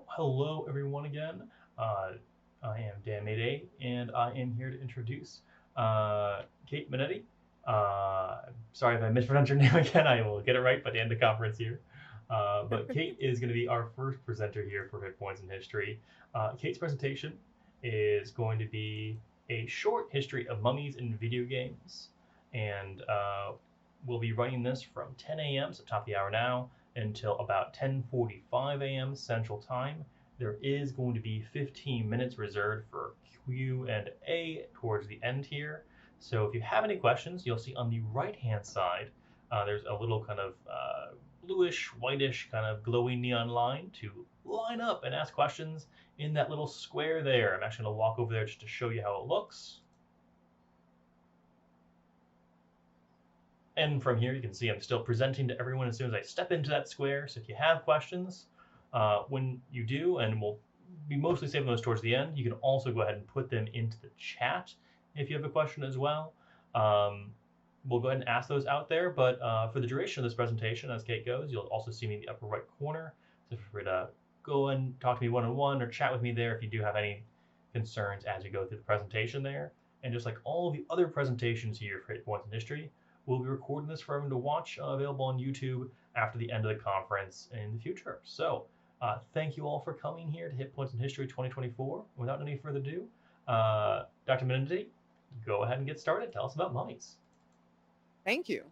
Hello everyone again. Uh, I am Dan Mayday, and I am here to introduce Kate Minniti. Sorry if I mispronounced your name again. I will get it right by the end of the conference here. But Kate is going to be our first presenter here for Hit Points in History. Kate's presentation is going to be a short history of mummies in video games, and we'll be running this from 10 a.m., so top of the hour now, until about 10:45 a.m. Central Time. There is going to be 15 minutes reserved for Q&A towards the end here. So if you have any questions, you'll see on the right-hand side, there's a little kind of bluish, whitish, kind of glowing neon line to line up and ask questions in that little square there. I'm actually going to walk over there just to show you how it looks. And from here, you can see I'm still presenting to everyone as soon as I step into that square. So if you have questions, when you do, and we'll be mostly saving those towards the end, you can also go ahead and put them into the chat if you have a question as well. We'll go ahead and ask those out there, but for the duration of this presentation, as Kate goes, you'll also see me in the upper right corner. So feel free to go and talk to me one-on-one or chat with me there if you do have any concerns as you go through the presentation there. And just like all the other presentations here for Hit Points in History, we'll be recording this for everyone to watch, available on YouTube after the end of the conference in the future. So thank you all for coming here to Hit Points in History 2024. Without any further ado, Dr. Minniti, go ahead and get started. Tell us about mummies. Thank you.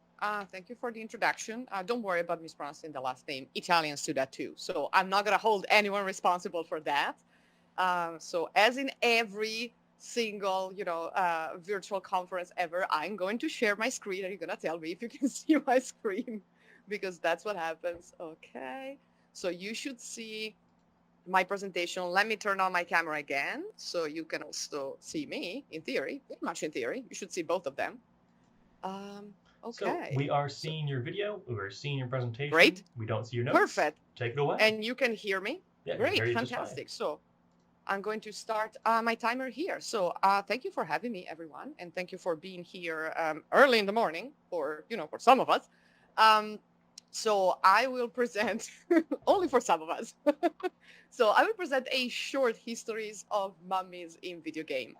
Thank you for the introduction. Don't worry about mispronouncing the last name. Italians do that too. So I'm not going to hold anyone responsible for that. So as in every single, virtual conference ever, I'm going to share my screen and you're going to tell me if you can see my screen because that's what happens. Okay. So you should see my presentation. Let me turn on my camera again so you can also see me in theory, pretty much in theory. You should see both of them. So Okay. we are So seeing your video. We are seeing your presentation. great. We don't see your notes. Perfect. Take it away. And you can hear me? Yeah, Great. very just fine. Fantastic. So I'm going to start my timer here. So thank you for having me, everyone. And thank you for being here early in the morning for some of us. Um, so I will present only for some of us. So I will present a short histories of mummies in video game.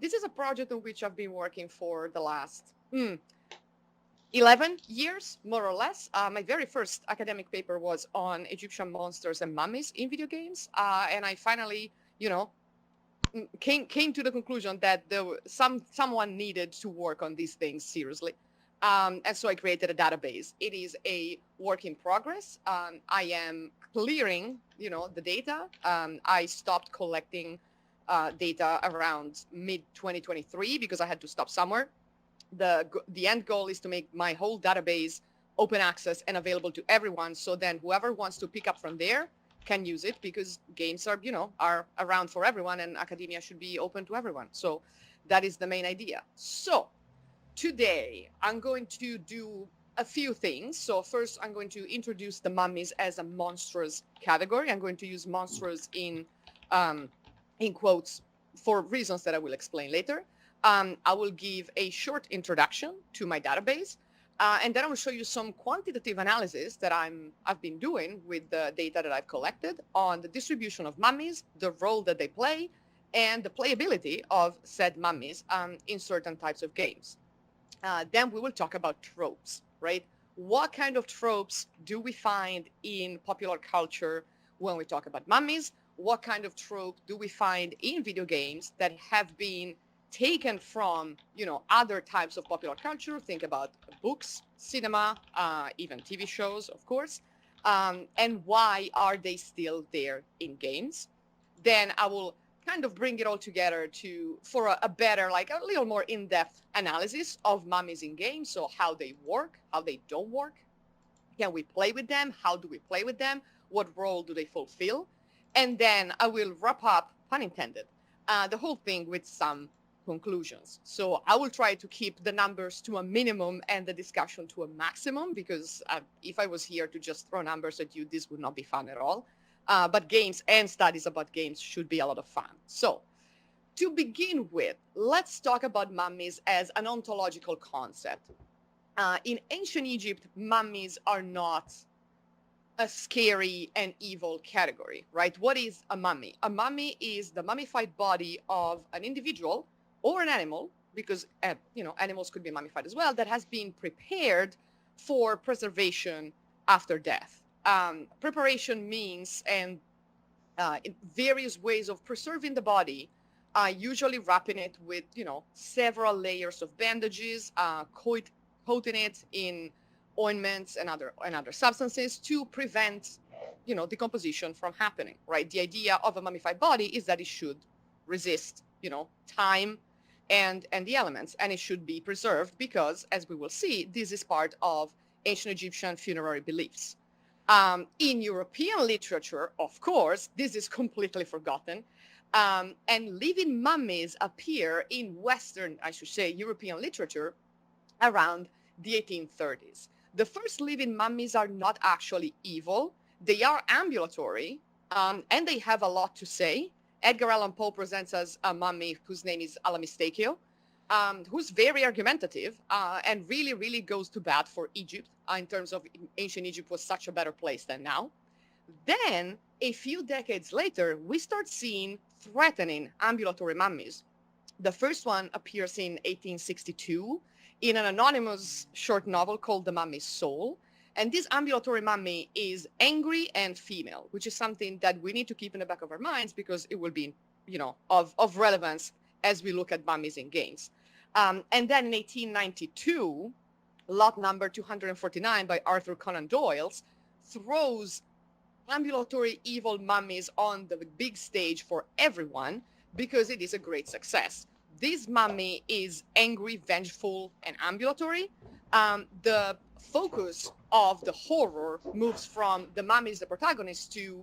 This is a project on which I've been working for the last 11 years, more or less. My very first academic paper was on Egyptian monsters and mummies in video games. And I finally, came to the conclusion that someone needed to work on these things seriously. And so I created a database. It is a work in progress. I am clearing, the data. I stopped collecting data around mid 2023 because I had to stop somewhere. The end goal is to make my whole database open access and available to everyone. So then whoever wants to pick up from there can use it because games are around for everyone and academia should be open to everyone. So that is the main idea. So today I'm going to do a few things. So first I'm going to introduce the mummies as a monstrous category. I'm going to use monstrous in quotes for reasons that I will explain later. I will give a short introduction to my database, and then I will show you some quantitative analysis that I've been doing with the data that I've collected on the distribution of mummies, the role that they play, and the playability of said mummies in certain types of games. Then we will talk about tropes, right? What kind of tropes do we find in popular culture when we talk about mummies? What kind of trope do we find in video games that have been taken from other types of popular culture? Think about books, cinema, even TV shows, of course. And why are they still there in games? Then I will kind of bring it all together for a better, like a little more in-depth analysis of mummies in games. So how they work, how they don't work. Can we play with them? How do we play with them? What role do they fulfill? And then I will wrap up, pun intended, the whole thing with some conclusions. So I will try to keep the numbers to a minimum and the discussion to a maximum because if I was here to just throw numbers at you, this would not be fun at all. But games and studies about games should be a lot of fun. So to begin with, let's talk about mummies as an ontological concept. In ancient Egypt, mummies are not a scary and evil category, right? What is a mummy? A mummy is the mummified body of an individual or an animal, because animals could be mummified as well, that has been prepared for preservation after death. Preparation means various ways of preserving the body, usually wrapping it with several layers of bandages, coating it in ointments and other substances to prevent decomposition from happening, right? The idea of a mummified body is that it should resist time and the elements, and it should be preserved because, as we will see, this is part of ancient Egyptian funerary beliefs. In European literature, of course, this is completely forgotten. And living mummies appear in Western, I should say, European literature around the 1830s. The first living mummies are not actually evil. They are ambulatory, and they have a lot to say. Edgar Allan Poe presents us a mummy whose name is Alamistakeo, who's very argumentative and really, really goes to bat for Egypt in terms of ancient Egypt was such a better place than now. Then, a few decades later, we start seeing threatening ambulatory mummies. The first one appears in 1862 in an anonymous short novel called The Mummy's Soul. And this ambulatory mummy is angry and female, which is something that we need to keep in the back of our minds because it will be, of relevance as we look at mummies in games. And then in 1892, lot number 249 by Arthur Conan Doyle throws ambulatory evil mummies on the big stage for everyone because it is a great success. This mummy is angry, vengeful, and ambulatory. The focus of the horror moves from the mummy is the protagonist to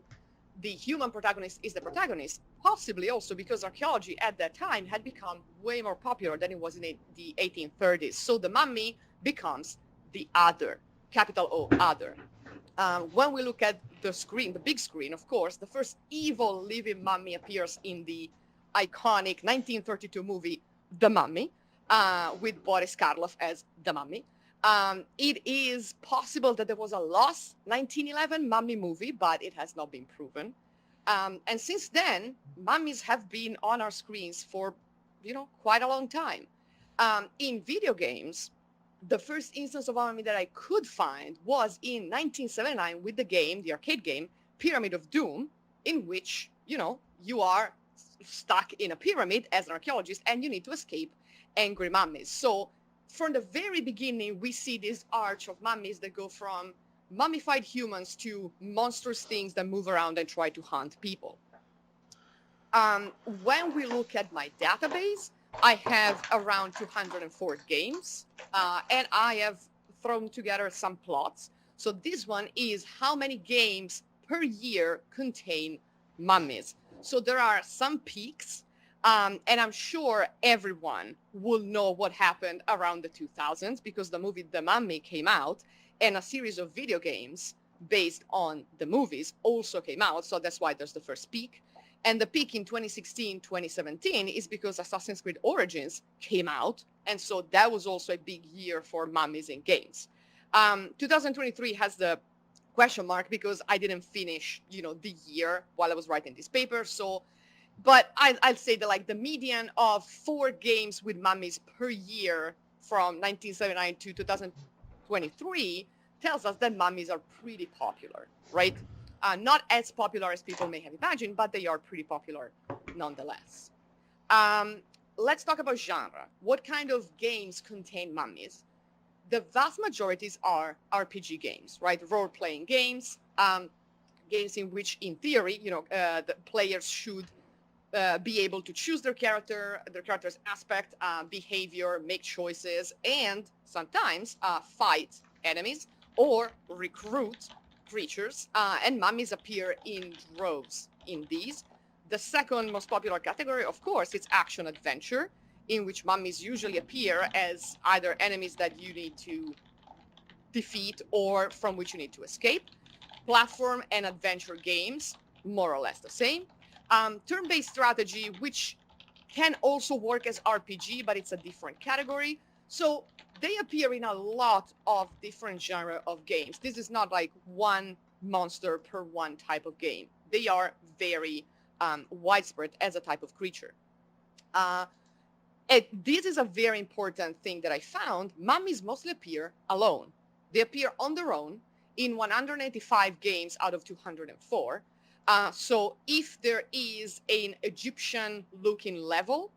the human protagonist is the protagonist, possibly also because archaeology at that time had become way more popular than it was in the 1830s. So the mummy becomes the other, capital O, other. When we look at the screen, the big screen, of course, the first evil living mummy appears in the iconic 1932 movie, The Mummy, with Boris Karloff as the mummy. It is possible that there was a lost 1911 mummy movie, but it has not been proven. And since then, mummies have been on our screens for, quite a long time. In video games, the first instance of a mummy that I could find was in 1979 with the arcade game, Pyramid of Doom, in which, you are stuck in a pyramid as an archaeologist and you need to escape angry mummies. So from the very beginning, we see this arch of mummies that go from mummified humans to monstrous things that move around and try to hunt people. When we look at my database, I have around 204 games, and I have thrown together some plots. So this one is how many games per year contain mummies. So there are some peaks, and I'm sure everyone will know what happened around the 2000s because the movie The Mummy came out and a series of video games based on the movies also came out. So that's why there's the first peak. And the peak in 2016, 2017 is because Assassin's Creed Origins came out. And so that was also a big year for mummies in games. 2023 has the question mark because I didn't finish, the year while I was writing this paper. So, but I'll say that the median of 4 games with mummies per year from 1979 to 2023 tells us that mummies are pretty popular, right? Not as popular as people may have imagined, but they are pretty popular nonetheless. Let's talk about genre. What kind of games contain mummies? The vast majorities are RPG games, right? Role-playing games, games in which, in theory, the players should be able to choose their character's aspect, behavior, make choices, and sometimes fight enemies or recruit creatures. And mummies appear in droves in these. The second most popular category, of course, is action adventure, in which mummies usually appear as either enemies that you need to defeat or from which you need to escape. Platform and adventure games, more or less the same. Turn-based strategy, which can also work as RPG, but it's a different category. So they appear in a lot of different genre of games. This is not like one monster per one type of game. They are very widespread as a type of creature. And this is a very important thing that I found. Mummies mostly appear alone. They appear on their own in 185 games out of 204. So if there is an Egyptian looking level,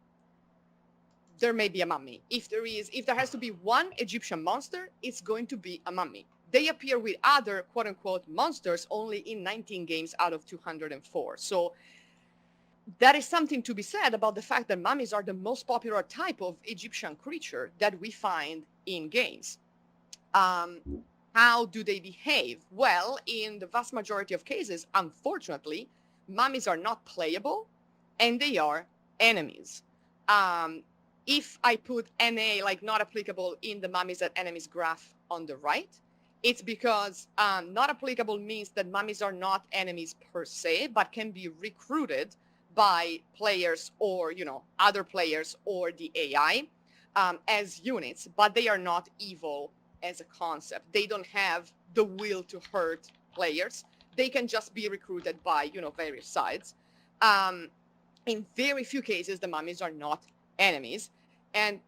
there may be a mummy. If there has to be one Egyptian monster, it's going to be a mummy. They appear with other quote unquote monsters only in 19 games out of 204. So that is something to be said about the fact that mummies are the most popular type of Egyptian creature that we find in games. How do they behave? Well, in the vast majority of cases, unfortunately, mummies are not playable and they are enemies. If I put NA, like not applicable, in the mummies and enemies graph on the right, it's because not applicable means that mummies are not enemies per se, but can be recruited by players or, other players or the AI as units, but they are not evil as a concept. They don't have the will to hurt players. They can just be recruited by, various sides. In very few cases, the mummies are not enemies. And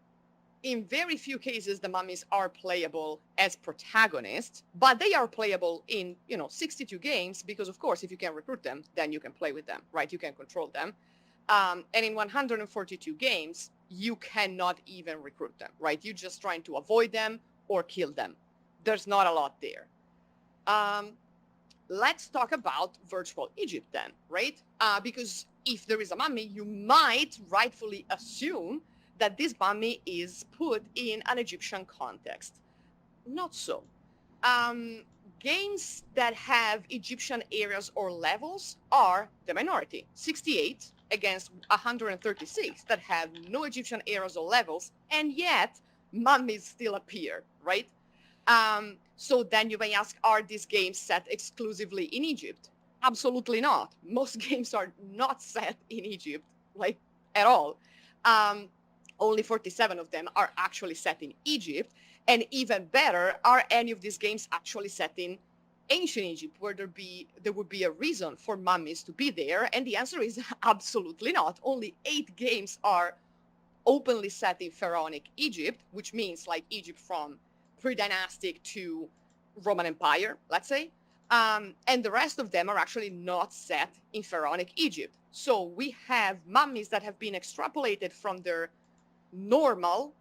in very few cases, the mummies are playable as protagonists, but they are playable in, 62 games because, of course, if you can recruit them, then you can play with them, right? You can control them. And in 142 games, you cannot even recruit them, right? You're just trying to avoid them or kill them. There's not a lot there. Let's talk about virtual Egypt then, right? Because if there is a mummy, you might rightfully assume that this mummy is put in an Egyptian context. Not so. Games that have Egyptian areas or levels are the minority, 68 against 136 that have no Egyptian areas or levels, and yet mummies still appear, right? So then you may ask, are these games set exclusively in Egypt? Absolutely not. Most games are not set in Egypt, like at all. Only 47 of them are actually set in Egypt. And even better, are any of these games actually set in ancient Egypt, where there would be a reason for mummies to be there? And the answer is absolutely not. Only 8 games are openly set in pharaonic Egypt, which means like Egypt from pre-dynastic to Roman Empire, let's say. And the rest of them are actually not set in pharaonic Egypt. So we have mummies that have been extrapolated from their normal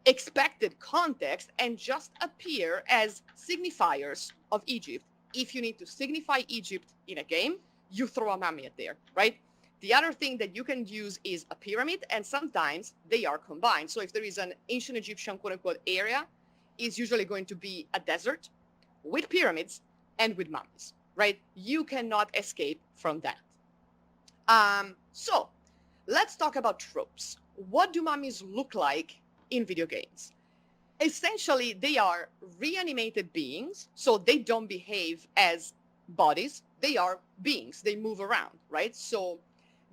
expected context and just appear as signifiers of Egypt. If you need to signify Egypt in a game, you throw a mummy at there, right? The other thing that you can use is a pyramid, and sometimes they are combined. So if there is an ancient Egyptian quote unquote area, it's usually going to be a desert with pyramids and with mummies, right? You cannot escape from that. So let's talk about tropes. What do mummies look like in video games? Essentially, they are reanimated beings, so they don't behave as bodies. They are beings. They move around, right? So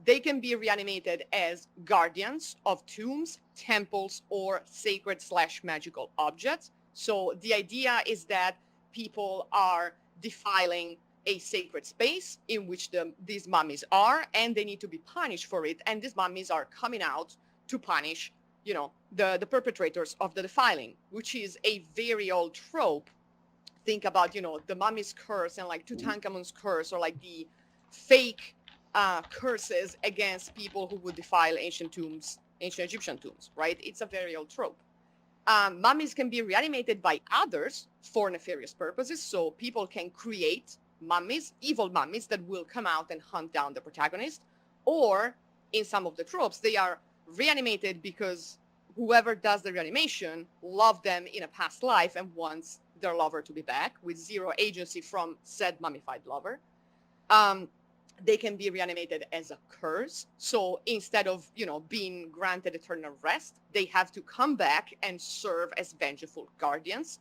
they can be reanimated as guardians of tombs, temples, or sacred/magical objects. So the idea is that people are defiling a sacred space in which these mummies are, and they need to be punished for it. And these mummies are coming out to punish, the perpetrators of the defiling, which is a very old trope. Think about, the mummy's curse and like Tutankhamun's curse, or like the fake curses against people who would defile ancient Egyptian tombs, right? It's a very old trope. Mummies can be reanimated by others for nefarious purposes. So people can create mummies, evil mummies that will come out and hunt down the protagonist. Or in some of the tropes, they are reanimated because whoever does the reanimation loved them in a past life and wants their lover to be back with zero agency from said mummified lover. They can be reanimated as a curse. So instead of, being granted eternal rest, they have to come back and serve as vengeful guardians.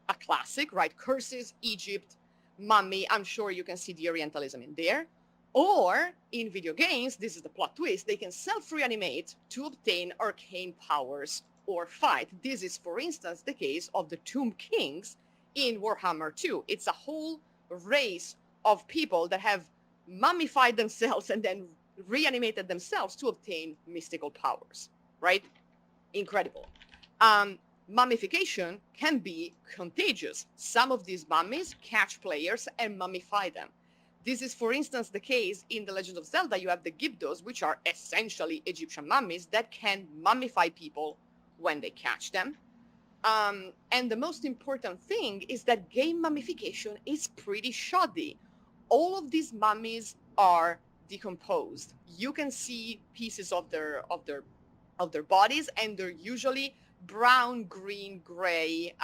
A classic, right? Curses, Egypt, mummy. I'm sure you can see the Orientalism in there. Or in video games, this is the plot twist, they can self-reanimate to obtain arcane powers or fight. This is, for instance, the case of the Tomb Kings in Warhammer 2. It's a whole race of people that have mummified themselves and then reanimated themselves to obtain mystical powers, right? Incredible. Mummification can be contagious. Some of these mummies catch players and mummify them. This is, for instance, the case in The Legend of Zelda. You have the Gibdos, which are essentially Egyptian mummies that can mummify people when they catch them. And the most important thing is that game mummification is pretty shoddy. All of these mummies are decomposed. You can see pieces of their bodies, and they're usually brown, green, gray,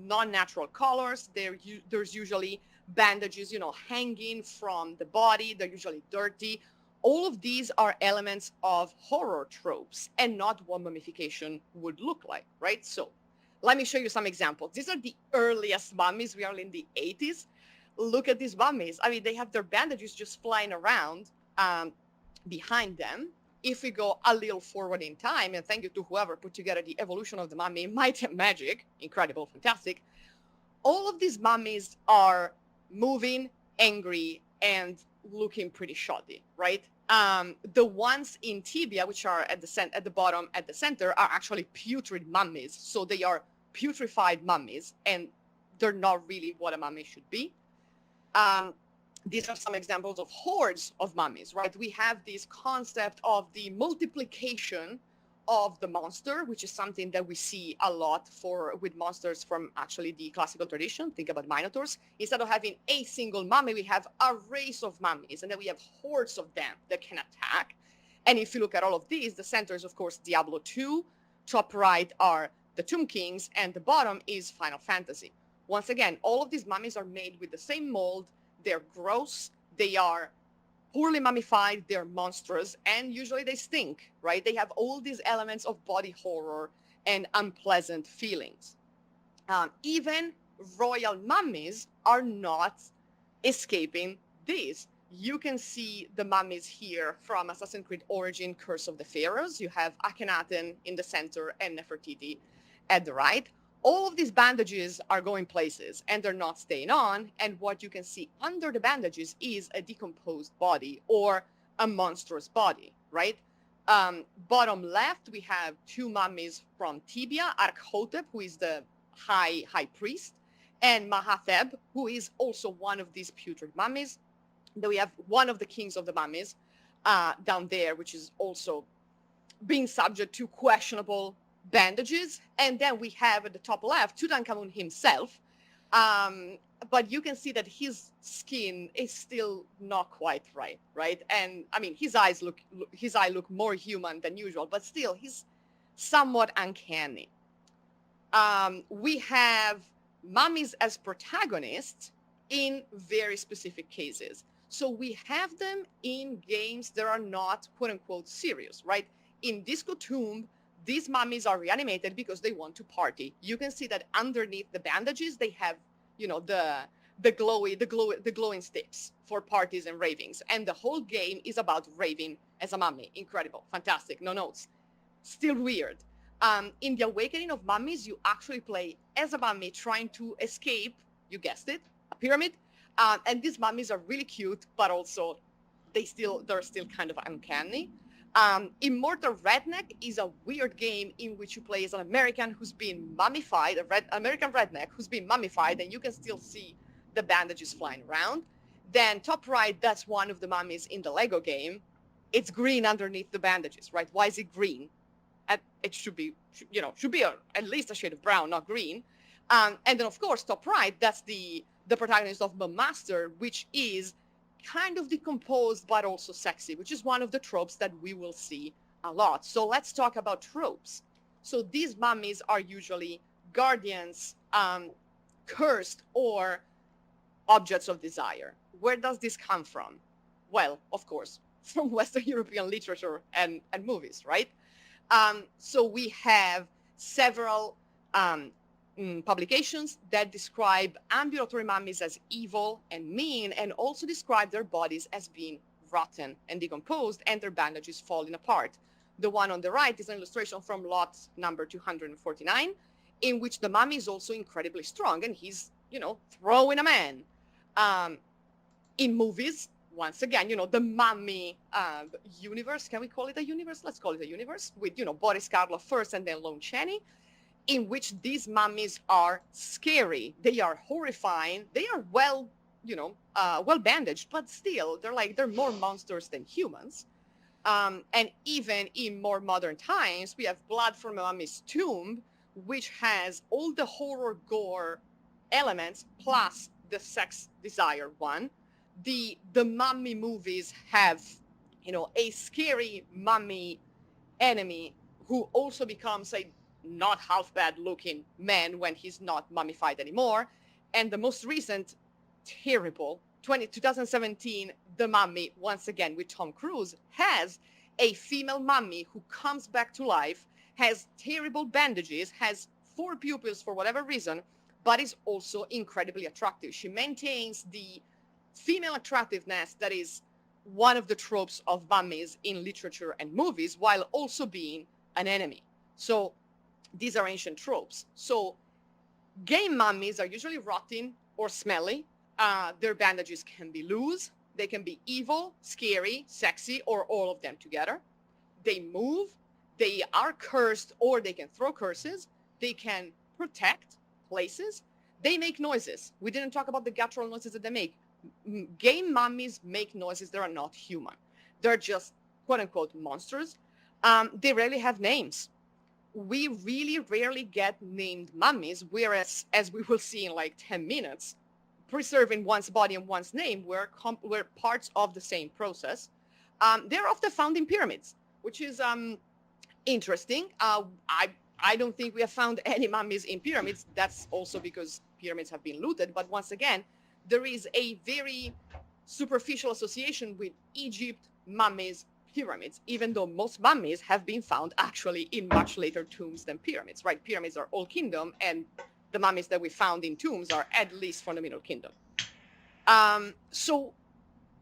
non-natural colors. There's usually bandages, hanging from the body. They're usually dirty. All of these are elements of horror tropes and not what mummification would look like, right? So let me show you some examples. These are the earliest mummies. We are in the 80s. Look at these mummies. I mean, they have their bandages just flying around behind them. If we go a little forward in time, and thank you to whoever put together the evolution of the mummy, Might and Magic, incredible, fantastic. All of these mummies are moving, angry, and looking pretty shoddy, right? The ones in tibia, which are at the bottom, at the center, are actually putrid mummies. So they are putrefied mummies, and they're not really what a mummy should be. These are some examples of hordes of mummies, right? We have this concept of the multiplication of the monster, which is something that we see a lot with monsters from actually the classical tradition. Think about minotaurs. Instead of having a single mummy, we have a race of mummies, and then we have hordes of them that can attack. And if you look at all of these, the center is, of course, Diablo 2. Top right are the Tomb Kings, and the bottom is Final Fantasy. Once again, all of these mummies are made with the same mold. They're gross. They are poorly mummified, they're monstrous, and usually they stink, right? They have all these elements of body horror and unpleasant feelings. Even royal mummies are not escaping this. You can see the mummies here from Assassin's Creed Origin, Curse of the Pharaohs. You have Akhenaten in the center and Nefertiti at the right. All of these bandages are going places and they're not staying on. And what you can see under the bandages is a decomposed body or a monstrous body, right? Bottom left, we have two mummies from Tibia, Arkhotep, who is the high priest, and Mahatheb, who is also one of these putrid mummies. Then we have one of the kings of the mummies down there, which is also being subject to questionable bandages. And then we have at the top left Tutankhamun himself, but you can see that his skin is still not quite right? And I mean, his eye look more human than usual, but still he's somewhat uncanny. We have mummies as protagonists in very specific cases. So we have them in games that are not quote unquote serious, right? In Disco Tomb, these mummies are reanimated because they want to party. You can see that underneath the bandages, they have, the glowing sticks for parties and ravings. And the whole game is about raving as a mummy. Incredible, fantastic, no notes. Still weird. In The Awakening of Mummies, you actually play as a mummy trying to escape, you guessed it, a pyramid. And these mummies are really cute, but also they're still kind of uncanny. Immortal Redneck is a weird game in which you play as an American who's been mummified, American redneck who's been mummified, and you can still see the bandages flying around. Then top right, that's one of the mummies in the Lego game. It's green underneath the bandages, right? Why is it green? It should be at least a shade of brown, not green. And then of course, top right, that's the protagonist of Master, which is kind of decomposed but also sexy, which is one of the tropes that we will see a lot. So let's talk about tropes. So these mummies are usually guardians, cursed, or objects of desire. Where does this come from? Well, of course, from Western European literature and movies, right? So we have several publications that describe ambulatory mummies as evil and mean, and also describe their bodies as being rotten and decomposed and their bandages falling apart. The one on the right is an illustration from lot number 249, in which the mummy is also incredibly strong and he's, throwing a man. In movies, once again, the mummy universe, can we call it a universe? Let's call it a universe with, Boris Karloff first and then Lon Chaney, in which these mummies are scary. They are horrifying. They are well bandaged, but still, they're more monsters than humans. And even in more modern times, we have Blood from a Mummy's Tomb, which has all the horror gore elements plus the sex desire one. The mummy movies have, a scary mummy enemy who also becomes a not half bad looking man when he's not mummified anymore. And the most recent terrible 2017 The Mummy, once again with Tom Cruise, has a female mummy who comes back to life, has terrible bandages, has 4 pupils for whatever reason, but is also incredibly attractive. She maintains the female attractiveness that is one of the tropes of mummies in literature and movies, while also being an enemy. So these are ancient tropes. So game mummies are usually rotting or smelly. Their bandages can be loose. They can be evil, scary, sexy, or all of them together. They move. They are cursed, or they can throw curses. They can protect places. They make noises. We didn't talk about the guttural noises that they make. Game mummies make noises that are not human. They're just quote unquote monsters. They rarely have names. We really rarely get named mummies, whereas, as we will see in like 10 minutes, preserving one's body and one's name were parts of the same process. They're often found in pyramids, which is interesting. I don't think we have found any mummies in pyramids. That's also because pyramids have been looted. But once again, there is a very superficial association with Egypt, mummies, pyramids, even though most mummies have been found actually in much later tombs than pyramids, right? Pyramids are Old Kingdom, and the mummies that we found in tombs are at least from the Middle Kingdom. So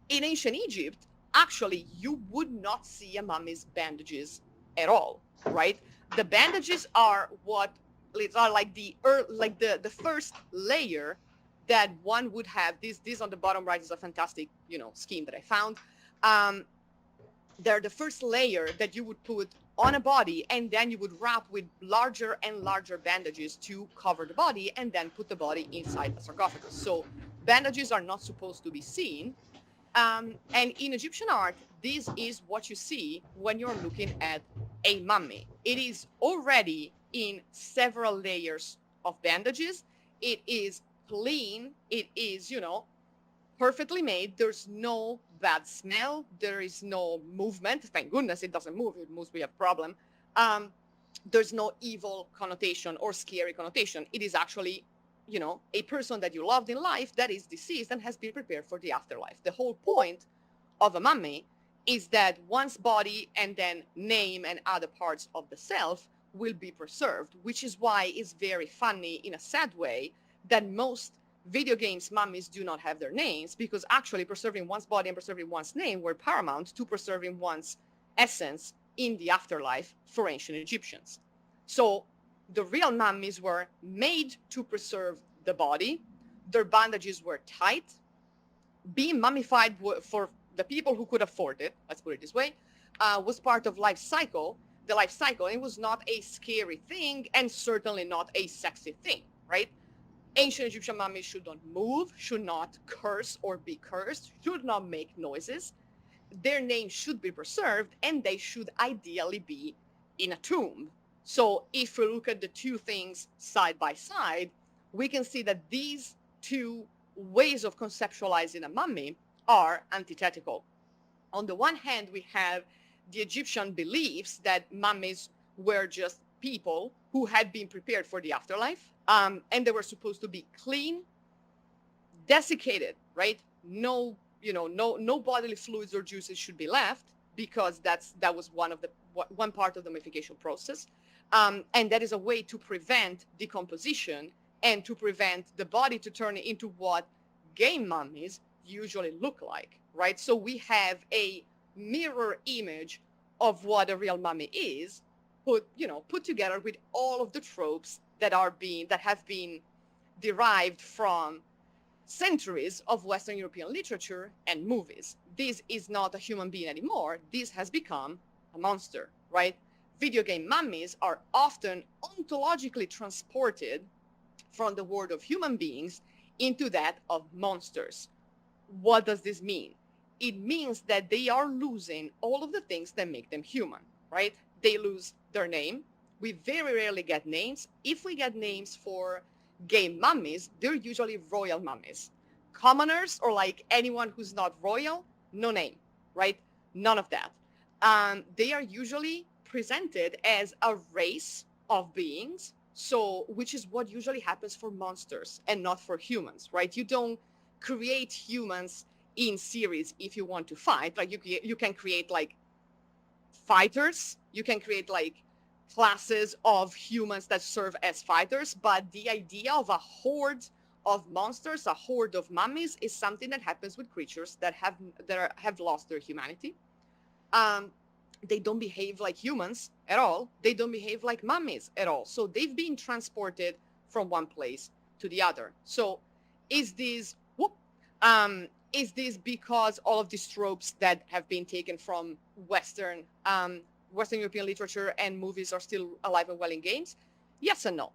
in ancient Egypt, actually, you would not see a mummy's bandages at all, right? The bandages are like the first layer that one would have. This on the bottom right is a fantastic, scheme that I found. They're the first layer that you would put on a body, and then you would wrap with larger and larger bandages to cover the body, and then put the body inside a sarcophagus. So bandages are not supposed to be seen. And in Egyptian art, this is what you see when you're looking at a mummy. It is already in several layers of bandages. It is clean. It is, perfectly made. There's no bad smell. There is no movement. Thank goodness it doesn't move. If it moves, we have a problem. There's no evil connotation or scary connotation. It is actually, a person that you loved in life that is deceased and has been prepared for the afterlife. The whole point of a mummy is that one's body and then name and other parts of the self will be preserved, which is why it's very funny in a sad way that most video games mummies do not have their names, because actually preserving one's body and preserving one's name were paramount to preserving one's essence in the afterlife for ancient Egyptians. So the real mummies were made to preserve the body. Their bandages were tight. Being mummified for the people who could afford it, let's put it this way, was part of the life cycle. It was not a scary thing, and certainly not a sexy thing, right? Ancient Egyptian mummies should not move, should not curse or be cursed, should not make noises. Their names should be preserved, and they should ideally be in a tomb. So if we look at the two things side by side, we can see that these two ways of conceptualizing a mummy are antithetical. On the one hand, we have the Egyptian beliefs that mummies were just people who had been prepared for the afterlife, and they were supposed to be clean, desiccated, right? No bodily fluids or juices should be left, because that was one part of the mummification process, and that is a way to prevent decomposition and to prevent the body to turn into what game mummies usually look like, right? So we have a mirror image of what a real mummy is, put together with all of the tropes that have been derived from centuries of Western European literature and movies. This is not a human being anymore. This has become a monster, right? Video game mummies are often ontologically transported from the world of human beings into that of monsters. What does this mean? It means that they are losing all of the things that make them human, right? They lose their name. We very rarely get names. If we get names for game mummies, they're usually royal mummies. Commoners or like anyone who's not royal, no name, right? None of that. They are usually presented as a race of beings, so which is what usually happens for monsters and not for humans, right? You don't create humans in series if you want to fight. Like you can create like fighters, you can create like classes of humans that serve as fighters, but the idea of a horde of monsters, a horde of mummies, is something that happens with creatures that have lost their humanity. They don't behave like humans at all. They don't behave like mummies at all. So they've been transported from one place to the other. So is this because all of these tropes that have been taken from Western European literature and movies are still alive and well in games? Yes and no.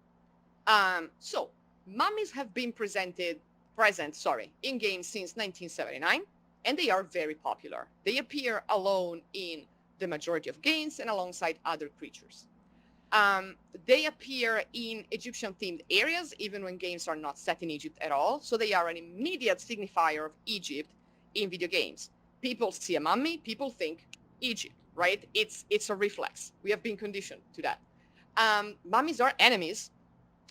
So mummies have been present in games since 1979, and they are very popular. They appear alone in the majority of games and alongside other creatures. They appear in Egyptian-themed areas, even when games are not set in Egypt at all. So they are an immediate signifier of Egypt in video games. People see a mummy, people think Egypt, right? It's a reflex. We have been conditioned to that. Mummies are enemies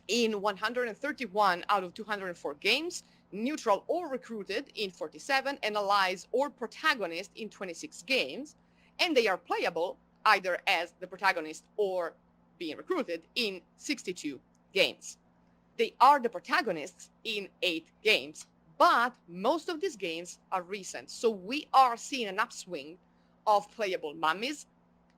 in 131 out of 204 games, neutral or recruited in 47, and allies or protagonists in 26 games. And they are playable either as the protagonist or being recruited in 62 games. They are the protagonists in 8 games, but most of these games are recent. So we are seeing an upswing of playable mummies.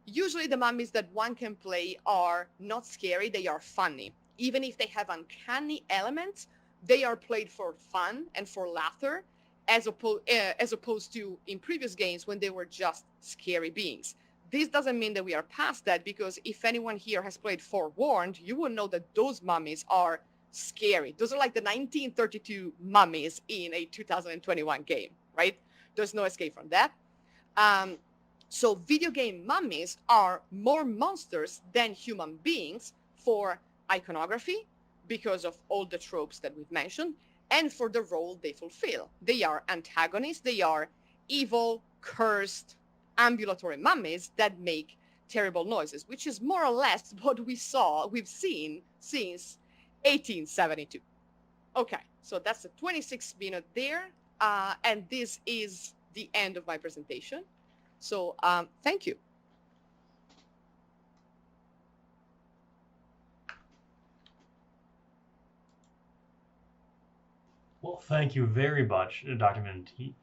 Usually the mummies that one can play are not scary, they are funny. Even if they have uncanny elements, they are played for fun and for laughter, as opposed to in previous games when they were just scary beings. This doesn't mean that we are past that, because if anyone here has played Forewarned, you will know that those mummies are scary. Those are like the 1932 mummies in a 2021 game, right? There's no escape from that. So video game mummies are more monsters than human beings for iconography, because of all the tropes that we've mentioned, and for the role they fulfill. They are antagonists. They are evil, cursed, ambulatory mummies that make terrible noises, which is more or less what we've seen since 1872. Okay, so that's the 26th minute there, and this is the end of my presentation. So thank you. Well, thank you very much, Dr. Minniti.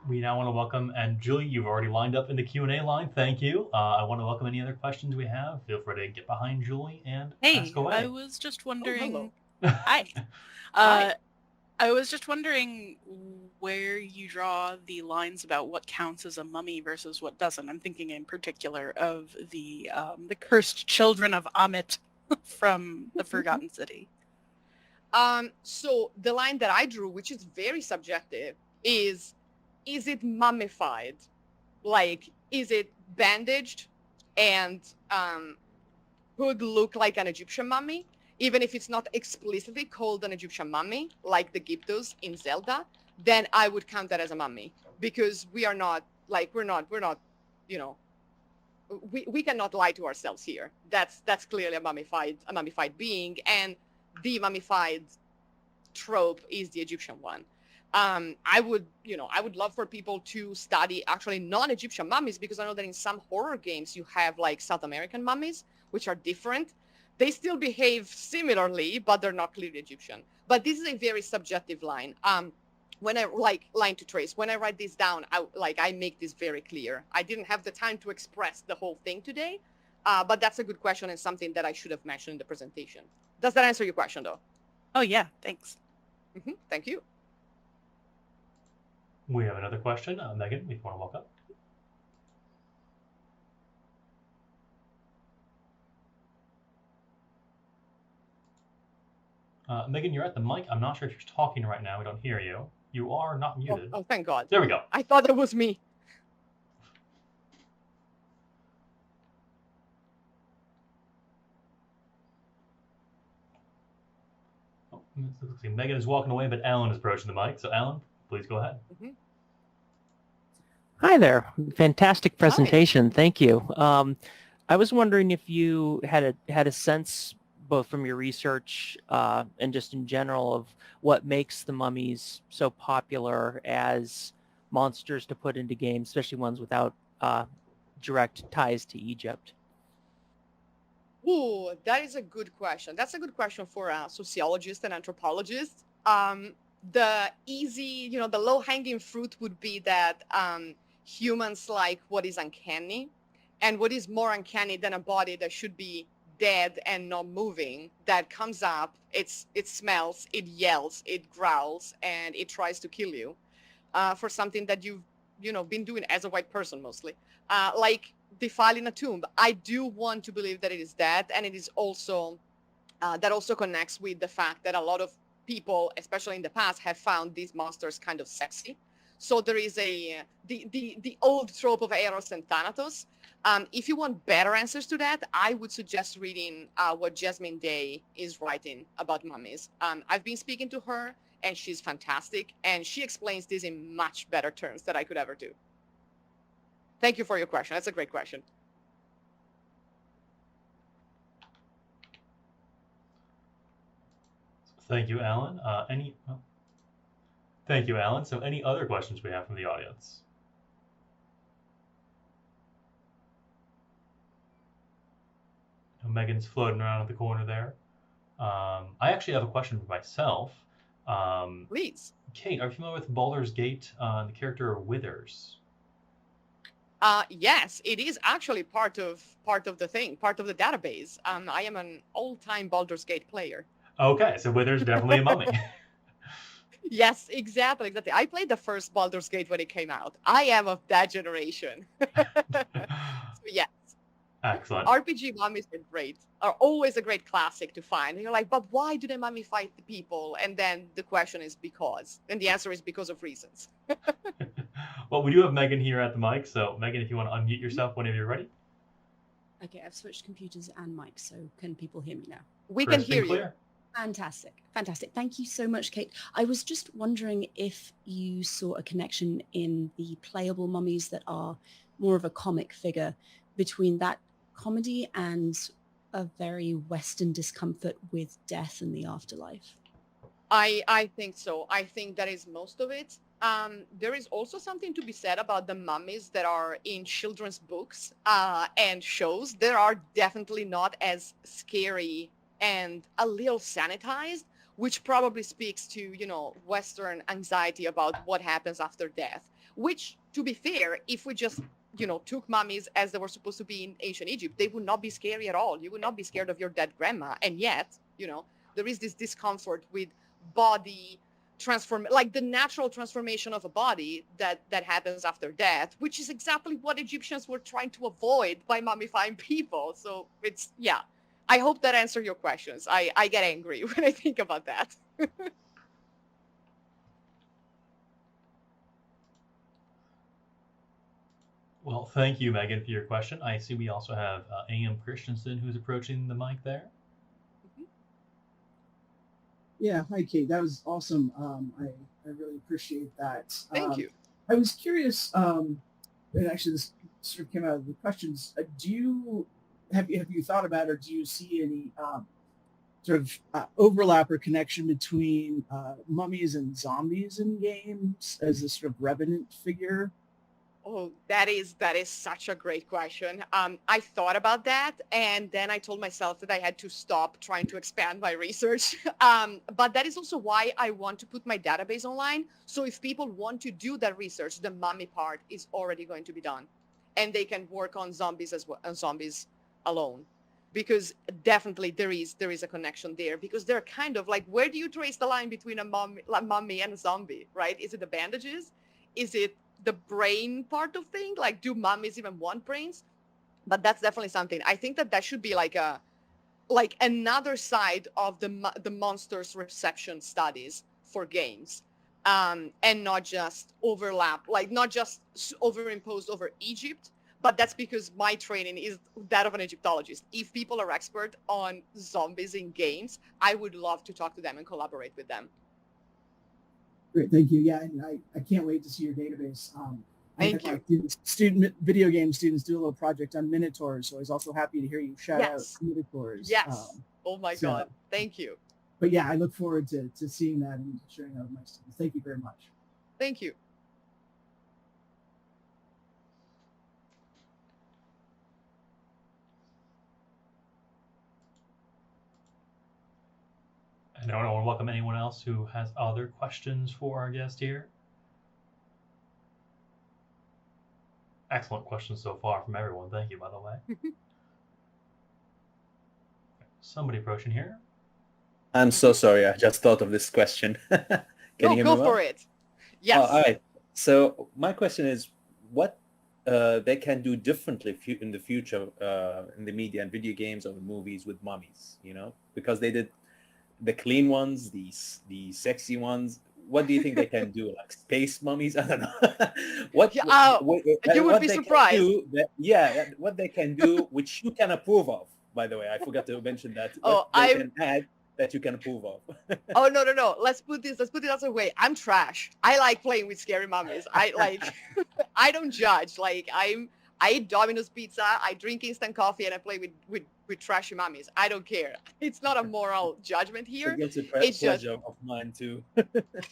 We now want to welcome, and Julie, you've already lined up in the Q&A line. Thank you. I want to welcome any other questions we have. Feel free to get behind Julie and ask away. I was just wondering. Oh, Hi. Hi. I was just wondering where you draw the lines about what counts as a mummy versus what doesn't. I'm thinking in particular of the cursed children of Amit from the Forgotten City. So the line that I drew, which is very subjective, is it mummified? Like, is it bandaged and could look like an Egyptian mummy? Even if it's not explicitly called an Egyptian mummy, like the Gyptos in Zelda, then I would count that as a mummy, because we're not, you know, we cannot lie to ourselves here. That's clearly a mummified being, and the mummified trope is the Egyptian one. I would love for people to study actually non-Egyptian mummies, because I know that in some horror games you have like South American mummies, which are different. They still behave similarly, but they're not clearly Egyptian. But this is a very subjective line. When I line to trace, when I write this down, I make this very clear. I didn't have the time to express the whole thing today, but that's a good question and something that I should have mentioned in the presentation. Does that answer your question, though? Oh, yeah. Thanks. Thank you. We have another question. Megan, if you want to walk up. Megan, you're at the mic. I'm not sure if you're talking right now. We don't hear you. You are not muted. Oh, thank God. There we go. I thought it was me. Oh, let's see. Megan is walking away, but Alan is approaching the mic. So, Alan, please go ahead. Mhm. Hi there. Fantastic presentation. Thank you. I was wondering if you had a sense, both from your research and just in general, of what makes the mummies so popular as monsters to put into games, especially ones without direct ties to Egypt. Ooh, that is a good question. That's a good question for a sociologist and anthropologist. The easy, the low-hanging fruit would be that humans like what is uncanny, and what is more uncanny than a body that should be dead and not moving, that comes up, it smells, it yells, it growls, and it tries to kill you for something that you've been doing as a white person mostly, like defiling a tomb. I do want to believe that it is that, and it is also that also connects with the fact that a lot of people, especially in the past, have found these monsters kind of sexy. So there is the old trope of Eros and Thanatos. If you want better answers to that, I would suggest reading what Jasmine Day is writing about mummies. I've been speaking to her, and she's fantastic, and she explains this in much better terms than I could ever do. Thank you for your question. That's a great question. Thank you, Alan. Thank you, Alan. So, any other questions we have from the audience? Megan's floating around in the corner there. I actually have a question for myself. Please. Kate, are you familiar with Baldur's Gate, the character Withers? Yes, it is actually part of the thing, part of the database. I am an all-time Baldur's Gate player. Okay, so Withers definitely a mummy. Yes, exactly. I played the first Baldur's Gate when it came out. I am of that generation. So, yes. Excellent. RPG mummies are always a great classic to find. And you're like, but why do they mummify the people? And then the question is because. And the answer is because of reasons. Well, we do have Megan here at the mic. So, Megan, if you want to unmute yourself whenever you're ready. Okay, I've switched computers and mics, so can people hear me now? We can hear you. Fantastic. Thank you so much, Kate. I was just wondering if you saw a connection in the playable mummies that are more of a comic figure between that comedy and a very Western discomfort with death and the afterlife. I think so. I think that is most of it. There is also something to be said about the mummies that are in children's books and shows. They are definitely not as scary and a little sanitized, which probably speaks to, Western anxiety about what happens after death, which, to be fair, if we just, took mummies as they were supposed to be in ancient Egypt, they would not be scary at all. You would not be scared of your dead grandma. And yet, there is this discomfort with body like the natural transformation of a body that happens after death, which is exactly what Egyptians were trying to avoid by mummifying people. So it's, yeah. I hope that answered your questions. I get angry when I think about that. Well, thank you, Megan, for your question. I see we also have A.M. Christensen who's approaching the mic there. Yeah, hi, Kate. That was awesome. I really appreciate that. Thank you. I was curious, and actually this sort of came out of the questions. Have you thought about, or do you see any sort of overlap or connection between mummies and zombies in games as a sort of revenant figure? Oh, that is such a great question. I thought about that, and then I told myself that I had to stop trying to expand my research. But that is also why I want to put my database online. So if people want to do that research, the mummy part is already going to be done, and they can work on zombies as well, on zombies alone, because definitely there is a connection there, because they're kind of like, where do you trace the line between a mummy and a zombie, right? Is it the bandages? is it the brain part of thing? Like, do mummies even want brains? But that's definitely something. I think that should be like another side of the monsters reception studies for games, and not just overlap, like not just overimposed over Egypt. But that's because my training is that of an Egyptologist. If people are expert on zombies in games, I would love to talk to them and collaborate with them. Great, thank you. Yeah, and I can't wait to see your database. I Thank had you. my video game students do a little project on Minotaurs, so I was also happy to hear you shout out Minotaurs. Yes. Oh my so- God. Thank you. But yeah, I look forward to seeing that and sharing that with my students. Thank you very much. Thank you. And I want to welcome anyone else who has other questions for our guest here. Excellent questions so far from everyone. Thank you, by the way. Somebody approaching here. I'm so sorry. I just thought of this question. Can you hear me go well? for it. Yes. Oh, all right. So my question is, what they can do differently in the future in the media and video games or movies with mummies, because they did the clean ones, the sexy ones. What do you think they can do? Like space mummies? I don't know. what you would be surprised. What they can do, which you can approve of. By the way, I forgot to mention that. I can add that you can approve of. Oh no. Let's put it other way. I'm trash. I like playing with scary mummies. I don't judge. Like I eat Domino's pizza, I drink instant coffee, and I play with trashy mummies. I don't care. It's not a moral judgment here. It's a pleasure of mine too.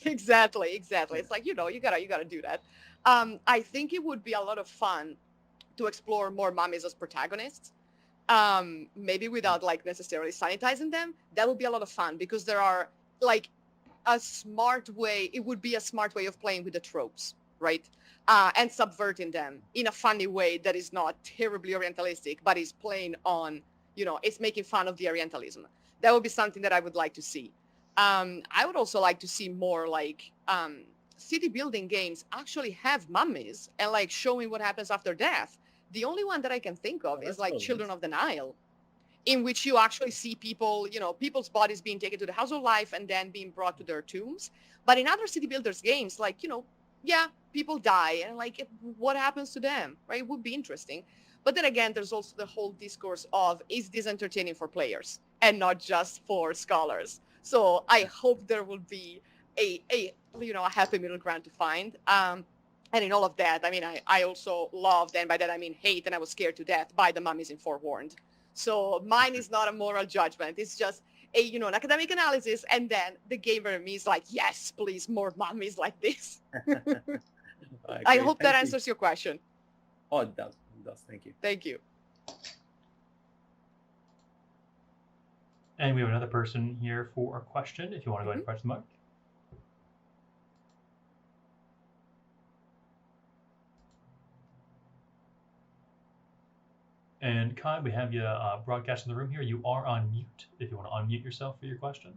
Exactly. It's like, you gotta do that. I think it would be a lot of fun to explore more mummies as protagonists. Maybe without like necessarily sanitizing them. That would be a lot of fun because there are like it would be a smart way of playing with the tropes, right? And subverting them in a funny way that is not terribly Orientalistic, but is playing on, it's making fun of the Orientalism. That would be something that I would like to see. I would also like to see more like city building games actually have mummies and like showing what happens after death. The only one that I can think of is like Children of the Nile, in which you actually see people, people's bodies being taken to the house of life and then being brought to their tombs. But in other city builders games, like, people die and like, what happens to them, right? It would be interesting. But then again, there's also the whole discourse of, is this entertaining for players and not just for scholars? So I hope there will be a happy middle ground to find. And in all of that, I mean, I also loved, and by that I mean hate, and I was scared to death by the mummies in Forewarned. So mine is not a moral judgment. It's just an academic analysis, and then the gamer in me is like, yes, please, more mummies like this. I hope that answers your question. Oh, it does. Thank you. Thank you. And we have another person here for a question. If you want to go ahead and press the mic. And Kai, we have you broadcast in the room here. You are on mute if you want to unmute yourself for your question.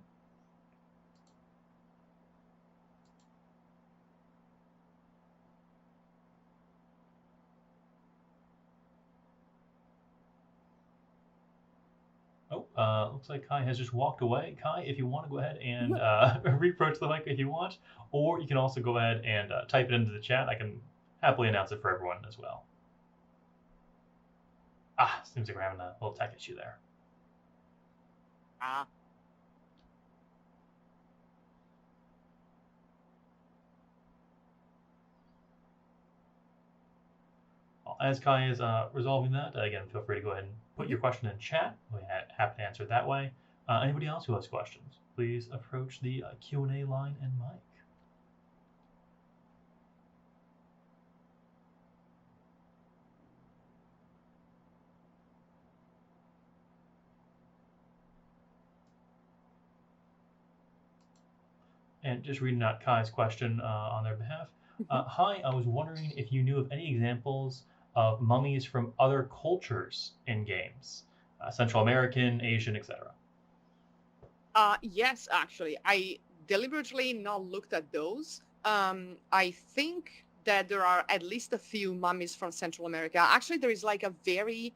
Oh, looks like Kai has just walked away. Kai, if you want to go ahead and reapproach the mic if you want, or you can also go ahead and type it into the chat. I can happily announce it for everyone as well. Seems like we're having a little tech issue there. Well, as Kai is resolving that, again, feel free to go ahead and put your question in chat. We'll be happy to answer it that way. Anybody else who has questions, please approach the Q&A line and mic. And just reading out Kai's question on their behalf. Hi, I was wondering if you knew of any examples of mummies from other cultures in games, Central American, Asian, etc. Yes, actually, I deliberately not looked at those. I think that there are at least a few mummies from Central America. Actually, there is like a very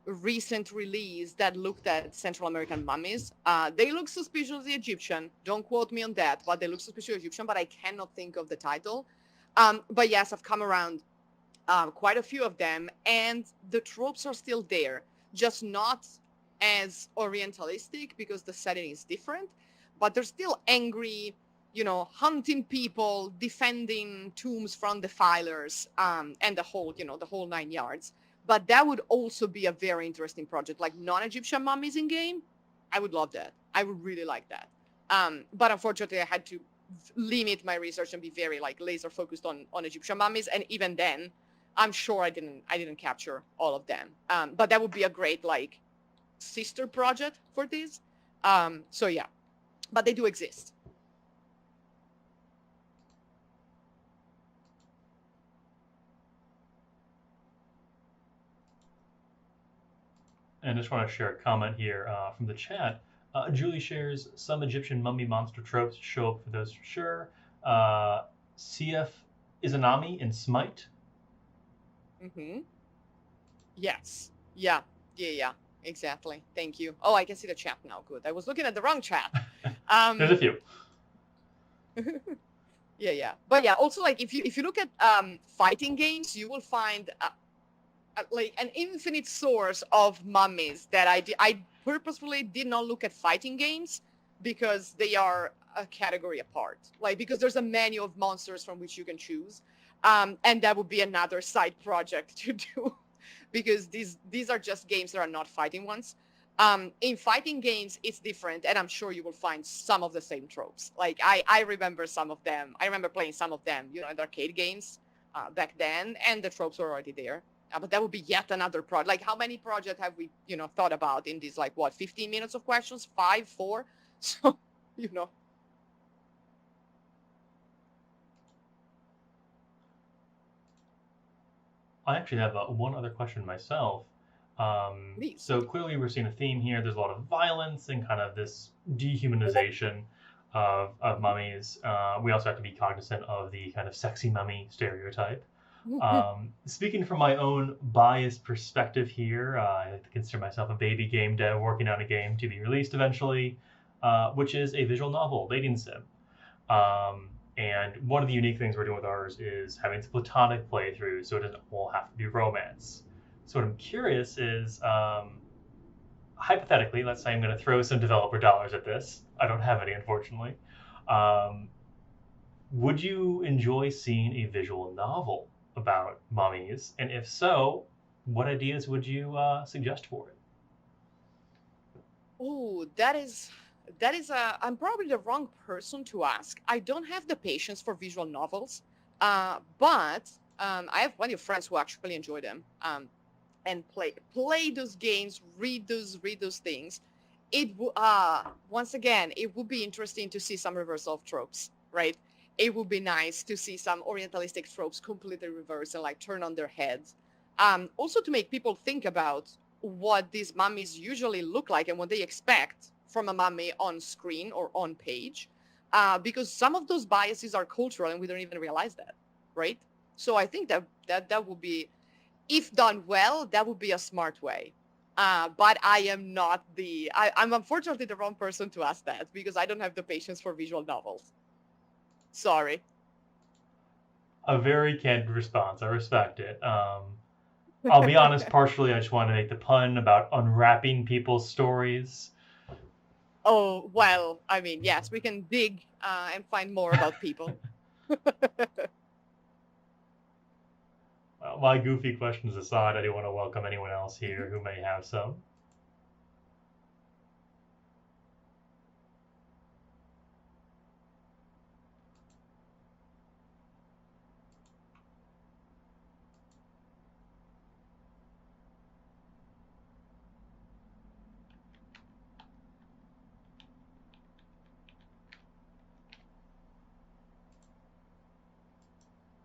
recent release that looked at Central American mummies. They look suspiciously Egyptian. Don't quote me on that, but they look suspiciously Egyptian, but I cannot think of the title. But yes, I've come around quite a few of them, and the tropes are still there, just not as orientalistic because the setting is different, but they're still angry, hunting people, defending tombs from defilers, and the whole 9 yards. But that would also be a very interesting project, like non-Egyptian mummies in game. I would love that. I would really like that. But unfortunately, I had to limit my research and be very laser focused on Egyptian mummies, and even then, I'm sure I didn't capture all of them. But that would be a great sister project for this. So yeah, but they do exist. And I just want to share a comment here from the chat. Julie shares some Egyptian mummy monster tropes show up for those for sure. CF Izanami in Smite. Mm-hmm. Yes. Yeah. Exactly. Thank you. Oh, I can see the chat now. Good. I was looking at the wrong chat. There's a few. Yeah. But yeah, also if you look at fighting games, you will find an infinite source of mummies that I purposefully did not look at fighting games because they are a category apart. Because there's a menu of monsters from which you can choose. And that would be another side project to do because these are just games that are not fighting ones. In fighting games, it's different, and I'm sure you will find some of the same tropes. I remember some of them. I remember playing some of them, in arcade games back then, and the tropes were already there. But that would be yet another project. How many projects have we, thought about in these 15 minutes of questions? 5, 4? So, I actually have one other question myself. So clearly we're seeing a theme here. There's a lot of violence and kind of this dehumanization of mummies. We also have to be cognizant of the kind of sexy mummy stereotype. Speaking from my own biased perspective here, I like to consider myself a baby game dev working on a game to be released eventually, which is a visual novel, dating sim. And one of the unique things we're doing with ours is having this platonic playthrough, so it doesn't all have to be romance. So what I'm curious is, hypothetically, let's say I'm going to throw some developer dollars at this. I don't have any, unfortunately. Would you enjoy seeing a visual novel about mummies? And if so, what ideas would you suggest for it? Oh, I'm probably the wrong person to ask. I don't have the patience for visual novels, but I have plenty of friends who actually enjoy them and play those games, read those things. Once again, it would be interesting to see some reversal of tropes, right? It would be nice to see some orientalistic tropes completely reversed and turn on their heads. Also to make people think about what these mummies usually look like and what they expect from a mummy on screen or on page, because some of those biases are cultural and we don't even realize that, right? So I think that would be, if done well, that would be a smart way. But I am not I'm unfortunately the wrong person to ask that because I don't have the patience for visual novels. Sorry. A very candid response. I respect it. I'll be honest, partially I just want to make the pun about unwrapping people's stories. Oh, well, I mean, yes, we can dig and find more about people. Well, my goofy questions aside, I do want to welcome anyone else here who may have some.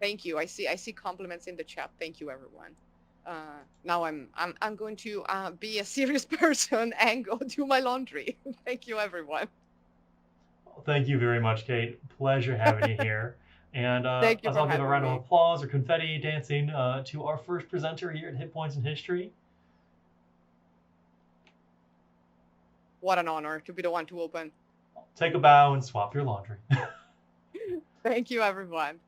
Thank you. I see compliments in the chat. Thank you, everyone. Now I'm going to be a serious person and go do my laundry. Thank you, everyone. Well, thank you very much, Kate. Pleasure having you here. And Thank you as for I'll give a having round of me. applause or confetti dancing to our first presenter here at Hit Points in History. What an honor to be the one to open. Take a bow and swap your laundry. Thank you, everyone.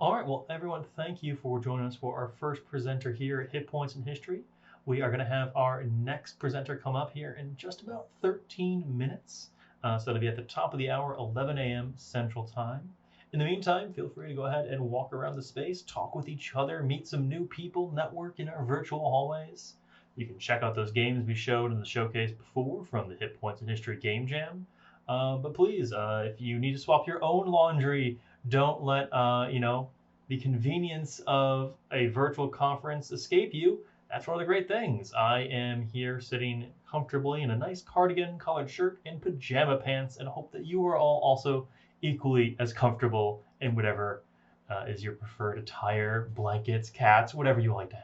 All right, well, everyone, thank you for joining us for our first presenter here at Hit Points in History. We are going to have our next presenter come up here in just about 13 minutes. So that'll be at the top of the hour, 11 a.m. Central Time. In the meantime, feel free to go ahead and walk around the space, talk with each other, meet some new people, network in our virtual hallways. You can check out those games we showed in the showcase before from the Hit Points in History Game Jam. But please, if you need to swap your own laundry, don't let the convenience of a virtual conference escape you. That's one of the great things. I am here sitting comfortably in a nice cardigan, collared shirt, and pajama pants, and hope that you are all also equally as comfortable in whatever is your preferred attire, blankets, cats, whatever you like to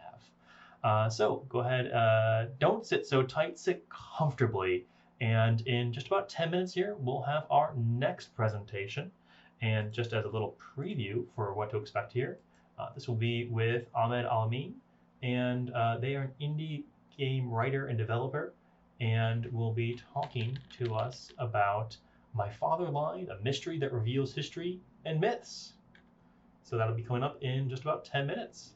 have. So go ahead, don't sit so tight, sit comfortably. And in just about 10 minutes here, we'll have our next presentation. And just as a little preview for what to expect here, this will be with Ahmed Alamin, and they are an indie game writer and developer, and will be talking to us about My Fatherland, a mystery that reveals history and myths. So that'll be coming up in just about 10 minutes.